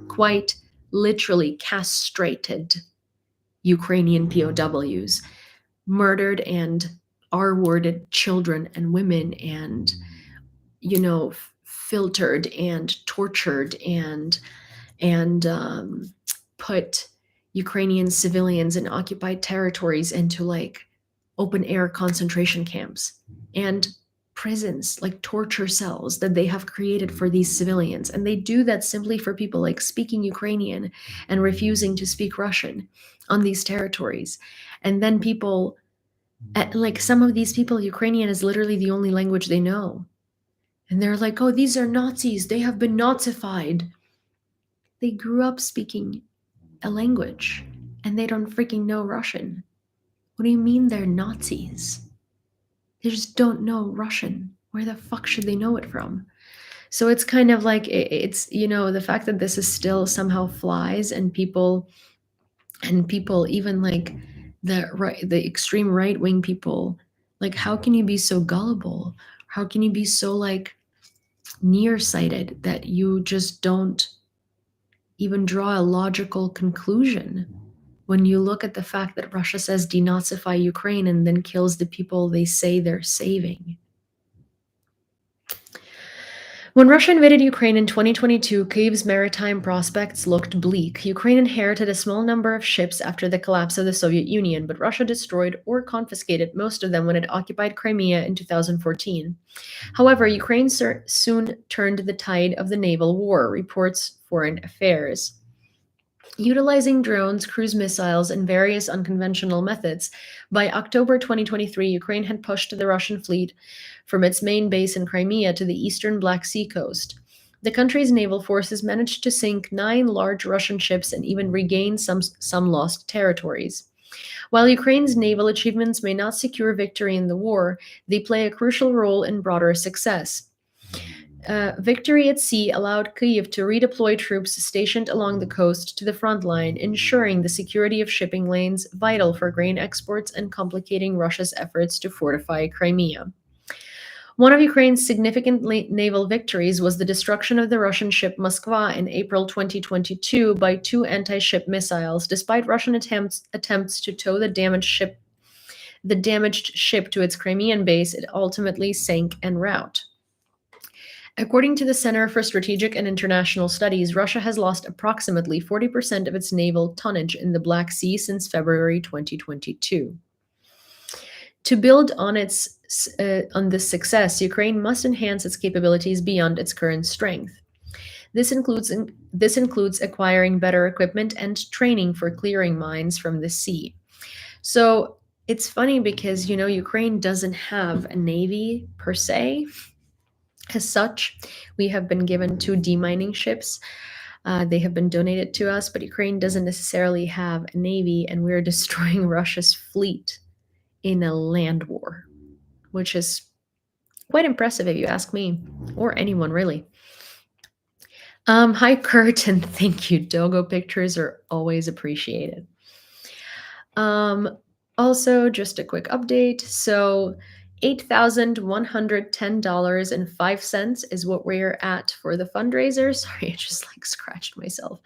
quite literally castrated Ukrainian POWs, murdered and R-worded children and women, and filtered and tortured and put Ukrainian civilians in occupied territories into like open air concentration camps and prisons, like torture cells that they have created for these civilians. And they do that simply for people like speaking Ukrainian and refusing to speak Russian on these territories. And then people, like some of these people, Ukrainian is literally the only language they know. And they're like, oh, these are Nazis. They have been Nazified. They grew up speaking a language and they don't freaking know Russian. What do you mean they're Nazis? They just don't know Russian. Where the fuck should they know it from? So it's kind of like it's the fact that this is still somehow flies, and people even like the extreme right wing people, like, how can you be so gullible? How can you be so like nearsighted that you just don't even draw a logical conclusion when you look at the fact that Russia says denazify Ukraine and then kills the people they say they're saving? When Russia invaded Ukraine in 2022, Kyiv's maritime prospects looked bleak. Ukraine inherited a small number of ships after the collapse of the Soviet Union, but Russia destroyed or confiscated most of them when it occupied Crimea in 2014. However, Ukraine soon turned the tide of the naval war, reports Foreign Affairs. Utilizing drones, cruise missiles, and various unconventional methods, by October 2023, Ukraine had pushed the Russian fleet from its main base in Crimea to the eastern Black Sea coast. The country's naval forces managed to sink 9 large Russian ships and even regain some lost territories. While Ukraine's naval achievements may not secure victory in the war, they play a crucial role in broader success. Victory at sea allowed Kyiv to redeploy troops stationed along the coast to the front line, ensuring the security of shipping lanes vital for grain exports and complicating Russia's efforts to fortify Crimea. One of Ukraine's significant naval victories was the destruction of the Russian ship Moskva in April 2022 by 2 anti-ship missiles. Despite Russian attempts to tow the damaged ship to its Crimean base, it ultimately sank en route. According to the Center for Strategic and International Studies, Russia has lost approximately 40% of its naval tonnage in the Black Sea since February 2022. To build on this success, Ukraine must enhance its capabilities beyond its current strength. This includes acquiring better equipment and training for clearing mines from the sea. So it's funny because Ukraine doesn't have a navy per se. As such, we have been given 2 demining ships. They have been donated to us, but Ukraine doesn't necessarily have a navy, and we're destroying Russia's fleet in a land war, which is quite impressive if you ask me, or anyone really. Hi, Kurt, and thank you. Dogo pictures are always appreciated. Also, just a quick update. So $8,110.05 is what we're at for the fundraiser. Sorry, I just scratched myself.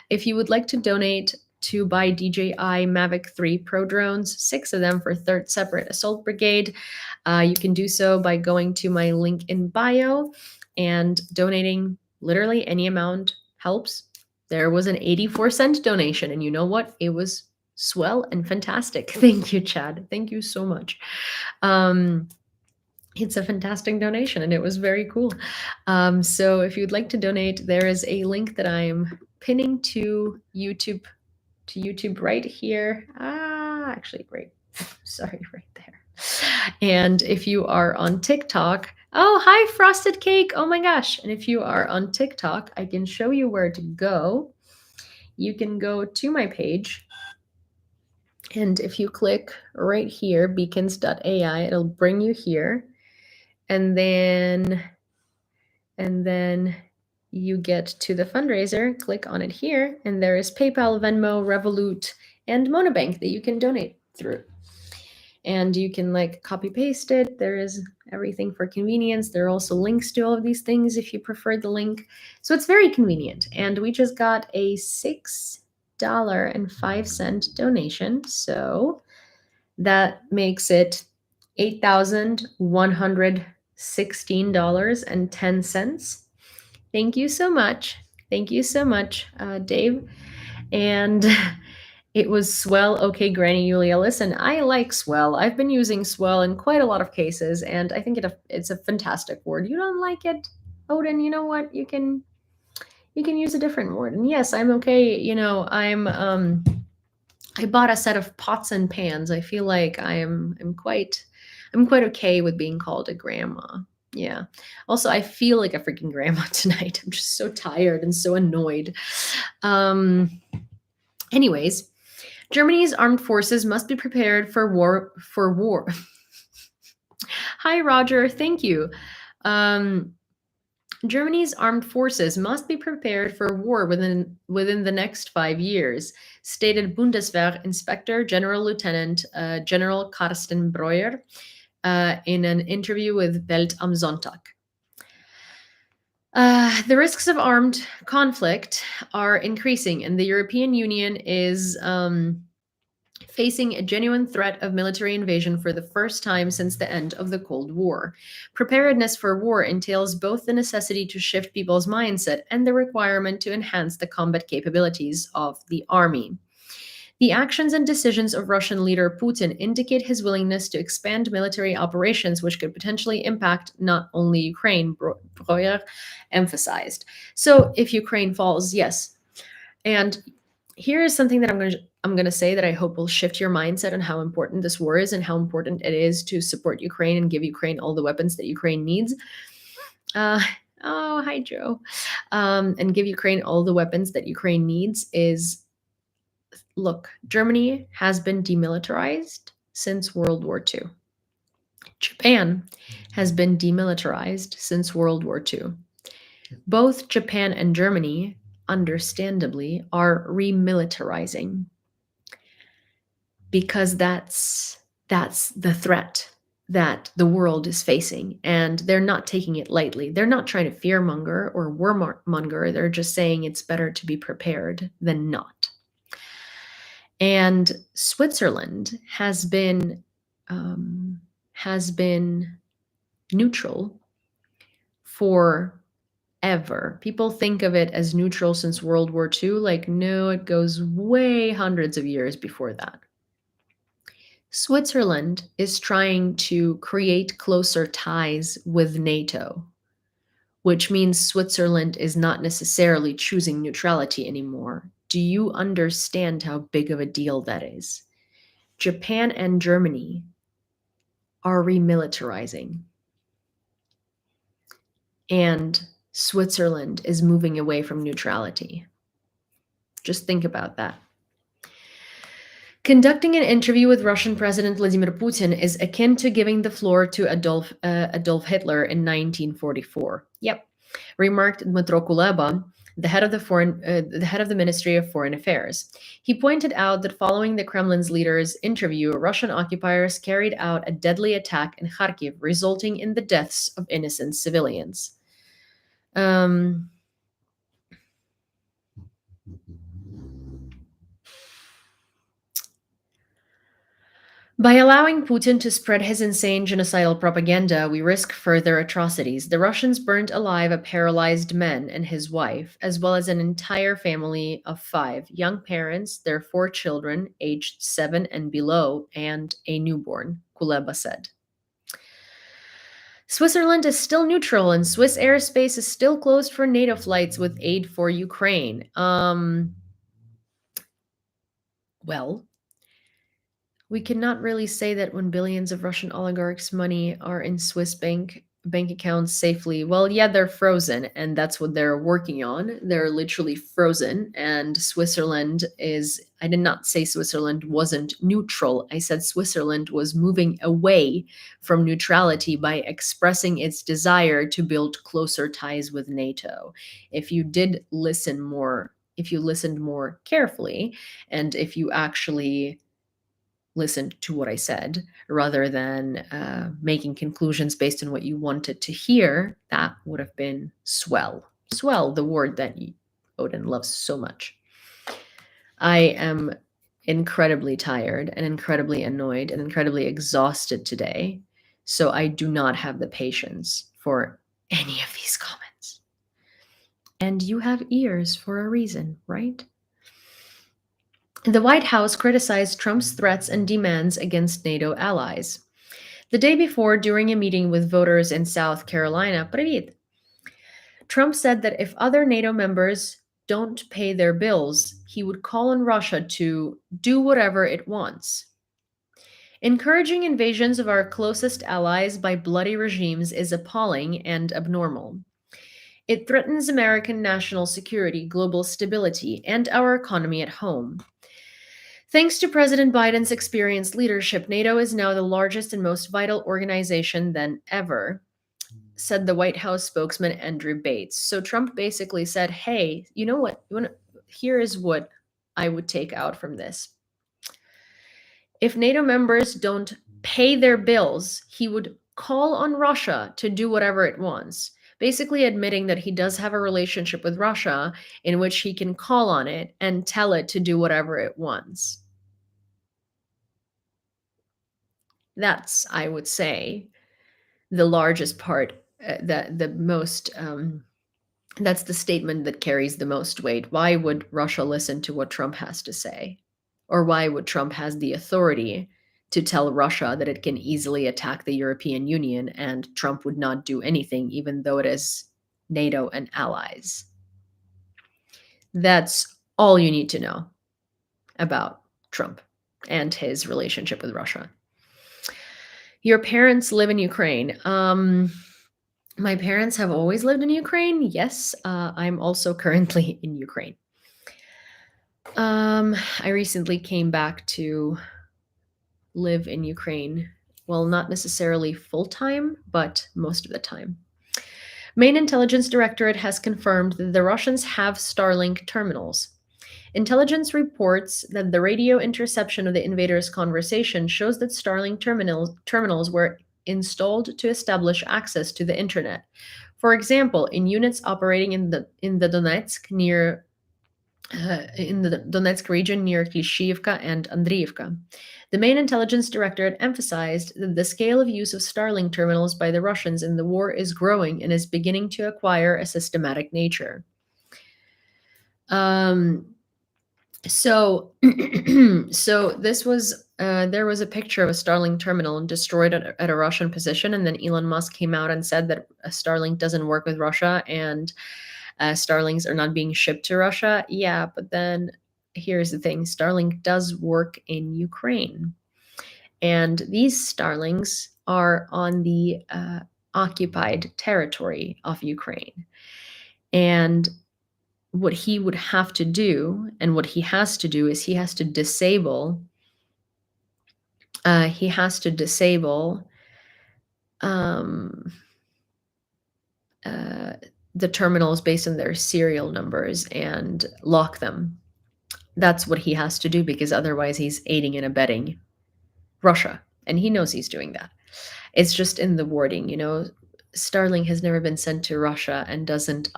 If you would like to donate to buy DJI Mavic 3 Pro drones, 6 of them for 3rd Separate Assault Brigade, you can do so by going to my link in bio and donating. Literally any amount helps. There was an 84-cent donation, and you know what? It was swell and fantastic. Thank you, Chad. Thank you so much. It's a fantastic donation, and it was very cool. So if you'd like to donate, there is a link that I'm pinning to YouTube right here. Actually, right. Sorry, right there. And if you are on TikTok, oh, hi, Frosted Cake. Oh my gosh. And if you are on TikTok, I can show you where to go. You can go to my page. And if you click right here, beacons.ai, it'll bring you here. And then you get to the fundraiser, click on it here, and there is PayPal, Venmo, Revolut, and Monobank that you can donate through. And you can copy paste it. There is everything for convenience. There are also links to all of these things if you prefer the link. So it's very convenient. And we just got a $6.05 donation. So that makes it $8,116.10. Thank you so much. Thank you so much, Dave. And it was swell. Okay, Granny Yulia. Listen, I like swell. I've been using swell in quite a lot of cases, and I think it's a fantastic word. You don't like it, Odin? You know what? You can use a different word. And yes, I'm okay. I bought a set of pots and pans. I feel like I'm quite okay with being called a grandma. Yeah. Also, I feel like a freaking grandma tonight. I'm just so tired and so annoyed. Anyways, Germany's armed forces must be prepared for war. Hi, Roger. Thank you. Germany's armed forces must be prepared for war within the next 5 years, stated Bundeswehr Inspector General Lieutenant General Carsten Breuer in an interview with Welt am Sonntag. The risks of armed conflict are increasing, and the European Union is facing a genuine threat of military invasion for the first time since the end of the Cold War. Preparedness for war entails both the necessity to shift people's mindset and the requirement to enhance the combat capabilities of the army. The actions and decisions of Russian leader Putin indicate his willingness to expand military operations, which could potentially impact not only Ukraine, Breuer emphasized. So, if Ukraine falls, yes. And here is something that I'm going to say that I hope will shift your mindset on how important this war is and how important it is to support Ukraine and give Ukraine all the weapons that Ukraine needs. Oh, hi Joe. And give Ukraine all the weapons that Ukraine needs is, look, Germany has been demilitarized since World War II. Japan has been demilitarized since World War II. Both Japan and Germany, understandably, are remilitarizing because that's the threat that the world is facing, and they're not taking it lightly. They're not trying to fearmonger or warmonger. They're just saying it's better to be prepared than not. And Switzerland has been neutral forever. People think of it as neutral since World War II. Like, no, it goes way hundreds of years before that. Switzerland is trying to create closer ties with NATO, which means Switzerland is not necessarily choosing neutrality anymore. Do you understand how big of a deal that is? Japan and Germany are remilitarizing. And Switzerland is moving away from neutrality. Just think about that. Conducting an interview with Russian President Vladimir Putin is akin to giving the floor to Adolf Hitler in 1944. Yep, remarked Dmytro Kuleba, the head of the Ministry of Foreign Affairs. He pointed out that following the Kremlin's leader's interview, Russian occupiers carried out a deadly attack in Kharkiv, resulting in the deaths of innocent civilians. By allowing Putin to spread his insane genocidal propaganda, we risk further atrocities. The Russians burnt alive a paralyzed man and his wife, as well as an entire family of 5 young parents, their 4 children, aged 7 and below, and a newborn, Kuleba said. Switzerland is still neutral, and Swiss airspace is still closed for NATO flights with aid for Ukraine. Well, we cannot really say that when billions of Russian oligarchs' money are in Swiss bank accounts safely. Well, yeah, they're frozen, and that's what they're working on. They're literally frozen, and Switzerland is, I did not say Switzerland wasn't neutral. I said Switzerland was moving away from neutrality by expressing its desire to build closer ties with NATO. If you listened more carefully, and if you actually listened to what I said rather than making conclusions based on what you wanted to hear, that would have been swell. Swell, the word that Odin loves so much. I am incredibly tired and incredibly annoyed and incredibly exhausted today, so I do not have the patience for any of these comments. And you have ears for a reason, right? The White House criticized Trump's threats and demands against NATO allies. The day before, during a meeting with voters in South Carolina, Trump said that if other NATO members don't pay their bills, he would call on Russia to do whatever it wants. Encouraging invasions of our closest allies by bloody regimes is appalling and abnormal. It threatens American national security, global stability, and our economy at home. Thanks to President Biden's experienced leadership, NATO is now the largest and most vital organization than ever, said the White House spokesman Andrew Bates. So Trump basically said, hey, you know what? Here is what I would take out from this. If NATO members don't pay their bills, he would call on Russia to do whatever it wants, basically admitting that he does have a relationship with Russia in which he can call on it and tell it to do whatever it wants. That's, I would say, the largest part, the most, that's the statement that carries the most weight. Why would Russia listen to what Trump has to say? Or why would Trump has the authority to tell Russia that it can easily attack the European Union and Trump would not do anything, even though it is NATO and allies? That's all you need to know about Trump and his relationship with Russia. Your parents live in Ukraine. My parents have always lived in Ukraine. Yes, I'm also currently in Ukraine. I recently came back to live in Ukraine. Well, not necessarily full time, but most of the time. Main intelligence directorate has confirmed that the Russians have Starlink terminals. Intelligence reports that the radio interception of the invaders' conversation shows that Starlink terminals were installed to establish access to the internet. For example, in units operating in the Donetsk in the Donetsk region near Klishchiivka and Andriivka. The main intelligence directorate emphasized that the scale of use of Starlink terminals by the Russians in the war is growing and is beginning to acquire a systematic nature. So, so this was there was a picture of a Starlink terminal destroyed at a Russian position, and then Elon Musk came out and said that Starlink doesn't work with Russia and Starlinks are not being shipped to Russia. Yeah, but then here's the thing: Starlink does work in Ukraine, and these Starlinks are on the occupied territory of Ukraine, and what he would have to do and what he has to do is he has to disable um, the terminals based on their serial numbers and lock them. That's what he has to do because otherwise he's aiding and abetting Russia, and he knows he's doing that. It's just in the wording, Starlink has never been sent to Russia and doesn't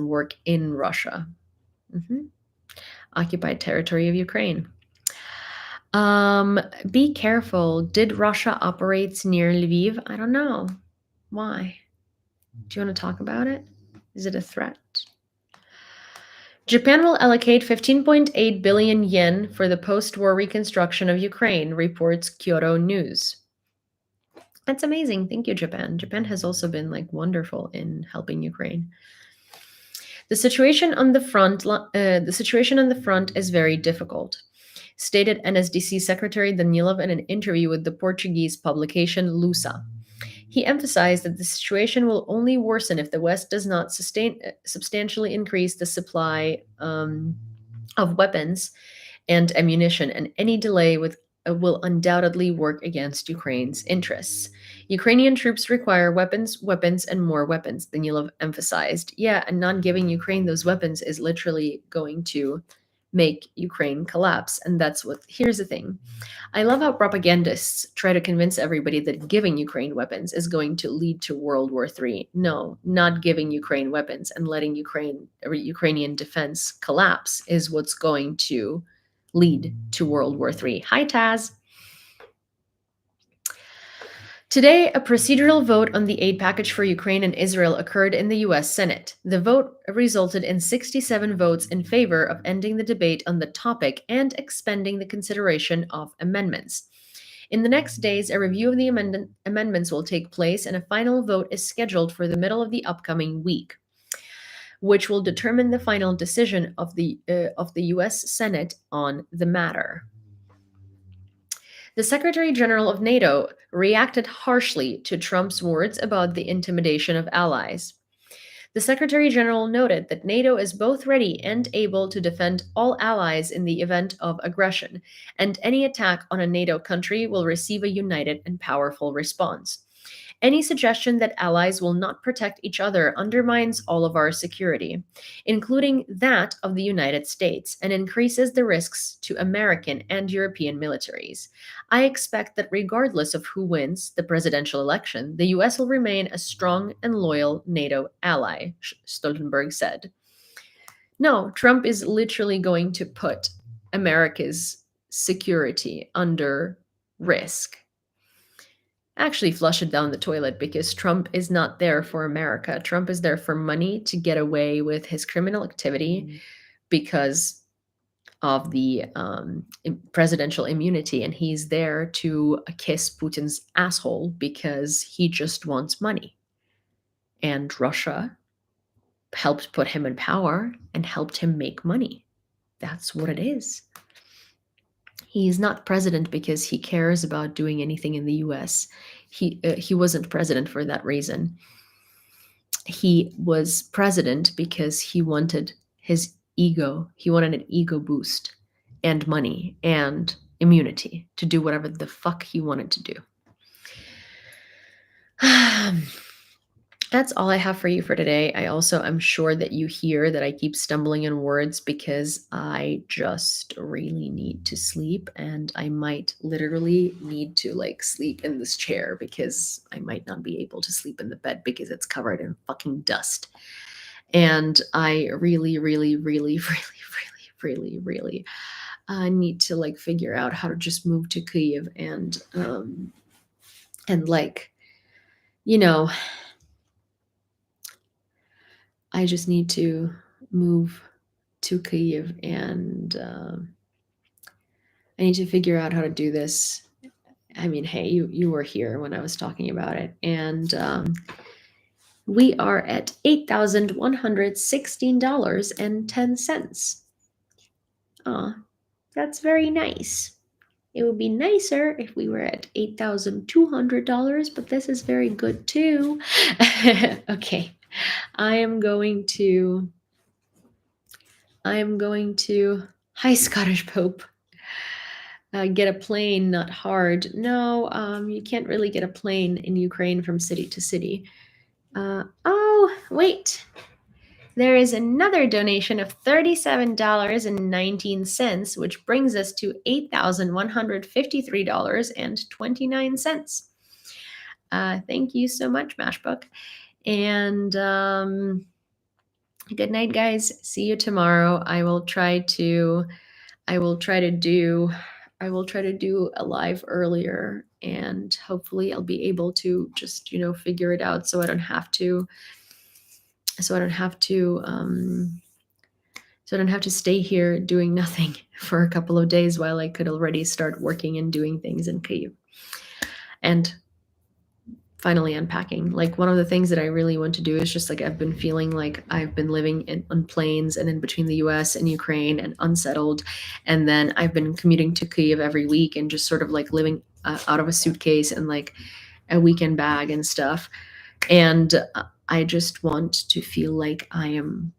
work in Russia. Occupied territory of Ukraine. Be careful. Did Russia operate near Lviv? I don't know. Why? Do you want to talk about it? Is it a threat? Japan will allocate 15.8 billion yen for the post-war reconstruction of Ukraine, reports Kyoto News. That's amazing. Thank you, Japan. Japan has also been wonderful in helping Ukraine. The situation on the front is very difficult, stated NSDC Secretary Danilov in an interview with the Portuguese publication Lusa. He emphasized that the situation will only worsen if the West does not substantially increase the supply of weapons and ammunition, and any delay will undoubtedly work against Ukraine's interests. Ukrainian troops require weapons, and more weapons, Danilov emphasized. Yeah, and not giving Ukraine those weapons is literally going to make Ukraine collapse. And here's the thing. I love how propagandists try to convince everybody that giving Ukraine weapons is going to lead to World War III. No, not giving Ukraine weapons and letting Ukrainian defense collapse is what's going to lead to World War III. Hi, Taz. Today, a procedural vote on the aid package for Ukraine and Israel occurred in the U.S. Senate. The vote resulted in 67 votes in favor of ending the debate on the topic and expending the consideration of amendments. In the next days, a review of the amendments will take place, and a final vote is scheduled for the middle of the upcoming week, which will determine the final decision of the U.S. Senate on the matter. The Secretary General of NATO reacted harshly to Trump's words about the intimidation of allies. The Secretary General noted that NATO is both ready and able to defend all allies in the event of aggression, and any attack on a NATO country will receive a united and powerful response. Any suggestion that allies will not protect each other undermines all of our security, including that of the United States, and increases the risks to American and European militaries. I expect that regardless of who wins the presidential election, the US will remain a strong and loyal NATO ally, Stoltenberg said. No, Trump is literally going to put America's security under risk. actually flush it down the toilet, because Trump is not there for America. Trump is there for money to get away with his criminal activity because of the presidential immunity, and he's there to kiss Putin's asshole because he just wants money. And Russia helped put him in power and helped him make money. That's what it is. He's not president because he cares about doing anything in the US. He wasn't president for that reason. He was president because he wanted his ego. He wanted an ego boost and money and immunity to do whatever the fuck he wanted to do. That's all I have for you for today. I'm sure that you hear that I keep stumbling in words because I just really need to sleep, and I might literally need to like sleep in this chair because I might not be able to sleep in the bed because it's covered in fucking dust. And I really, really, really, really, really, really, really need to like figure out how to just move to Kyiv and like, you know, I just need to move to Kyiv, and I need to figure out how to do this. I mean, hey, you were here when I was talking about it, and we are at $8,116.10. That's very nice. It would be nicer if we were at $8,200, but this is very good too. Okay. I am going to, hi, Scottish Pope. Get a plane, not hard. No, you can't really get a plane in Ukraine from city to city. Oh, wait. There is another donation of $37.19, which brings us to $8,153.29. Thank you so much, Mashbook. And good night, guys. See you tomorrow. I will try to do a live earlier, and hopefully I'll be able to just, figure it out so I don't have to stay here doing nothing for a couple of days while I could already start working and doing things in Kyiv. And finally unpacking. Like, one of the things that I really want to do is just like, I've been feeling like I've been living on planes and in between the US and Ukraine and unsettled. And then I've been commuting to Kyiv every week and just sort of like living out of a suitcase and like a weekend bag and stuff. And I just want to feel like I am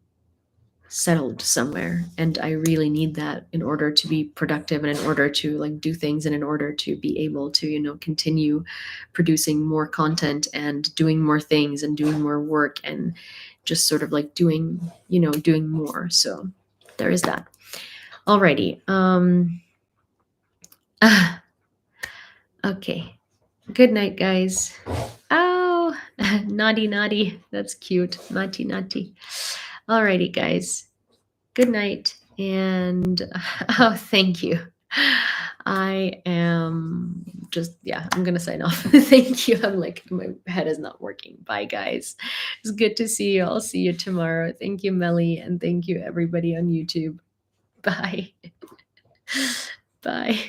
settled somewhere, and I really need that in order to be productive and in order to like do things and in order to be able to continue producing more content and doing more things and doing more work and just sort of like doing more. So there is that. Alrighty. Okay, good night, guys. Oh, naughty, that's cute. Naughty. Alrighty, guys. Good night. And oh, thank you. I am just, I'm going to sign off. Thank you. I'm like, my head is not working. Bye, guys. It's good to see you. I'll see you tomorrow. Thank you, Melly. And thank you, everybody on YouTube. Bye. Bye.